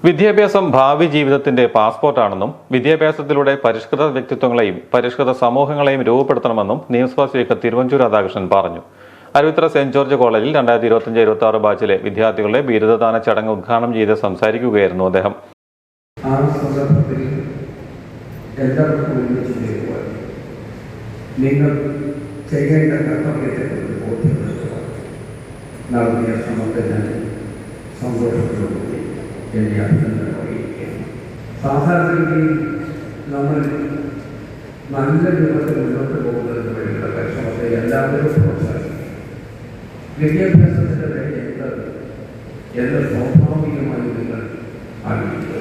വിദ്യാഭ്യാസം ഭാവി ജീവിതത്തിന്റെ പാസ്പോർട്ടാണെന്നും വിദ്യാഭ്യാസത്തിലൂടെ പരിഷ്കൃത വ്യക്തിത്വങ്ങളെയും പരിഷ്കൃത സമൂഹങ്ങളെയും രൂപപ്പെടുത്തണമെന്നും നിയമസഭാ സ്പീക്കർ തിരുവഞ്ചൂർ രാധാകൃഷ്ണൻ പറഞ്ഞു. അരുവിത്തറ സെന്റ് ജോർജ് കോളേജിൽ 2025-26 ബാച്ചിലെ വിദ്യാർത്ഥികളുടെ ബിരുദദാന ചടങ്ങ് ഉദ്ഘാടനം ചെയ്ത് സംസാരിക്കുകയായിരുന്നു അദ്ദേഹം. നിങ്ങൾ ചെയ്യേണ്ട കർത്തവ്യത്തെക്കുറിച്ച് ബോധ്യപ്പെടുത്തുക. നടത്തിയ ശ്രമത്തിന് സന്തോഷത്തോടുകൂടി എന്നെ അഭിനന്ദനം അറിയിക്കുകയാണ്. സാധാരണഗതിയിൽ നമ്മൾ നല്ല രൂപത്തിൽ മുന്നോട്ട് പോകുന്നതിന് വേണ്ടിയുള്ള പരിശ്രമത്തെ എല്ലാവരും പ്രോത്സാഹിക്കും. വിദ്യാഭ്യാസത്തിൻ്റെ വേണ്ടി എന്ത് സ്വാഭാവികമായി നിങ്ങൾ ആഗ്രഹിക്കുക.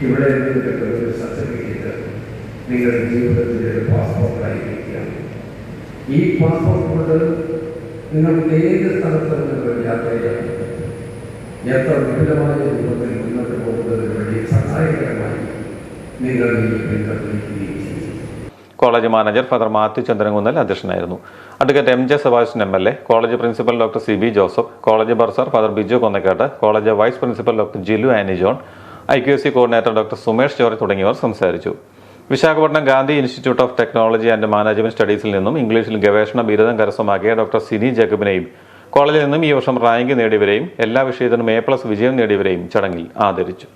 ഇവിടെ നിങ്ങളുടെ ഒരു സർട്ടിഫിക്കറ്റ് നിങ്ങളുടെ ജീവിതത്തിൻ്റെ ഒരു പാസ്പോർട്ടായിരിക്കുകയാണ്. ഈ പാസ്പോർട്ട് കൊണ്ട് നിങ്ങൾക്ക് ഏത് സ്ഥലത്ത് നിങ്ങൾ യാത്ര ചെയ്യാം. എത്ര വിപുലമായ രൂപത്തിൽ മുന്നോട്ട് പോകുന്നതിന് വേണ്ടി സഹായകരമായി നിങ്ങൾ ഈ പിന്തുണയ്ക്കുകയും ചെയ്യും. College manager father Mathew Chandrankunnel അധ്യക്ഷനായിരുന്നു. Advocate M J Sebastian MLA, college principal doctor CB Joseph, college bursar father Biju Konnakkatt, college vice principal doctor Jilu Annie John, IQAC coordinator doctor Sumesh George തുടങ്ങിയവർ സംസാരിച്ചു. Visakhapatnam Gandhi institute of technology and management സ്റ്റഡീസിൽ നിന്നും ഇംഗ്ലീഷിൽ ഗവേഷണ ബിരുദം കരസ്ഥമാക്കിയ ഡോക്ടർ സിനി ജേക്കബിനെയും കോളേജിൽ നിന്നും ഈ വർഷം റാങ്ക് നേടിയവരെയും എല്ലാ വിഷയത്തിനും A+ വിജയം നേടിയവരെയും ചടങ്ങിൽ ആദരിച്ചു.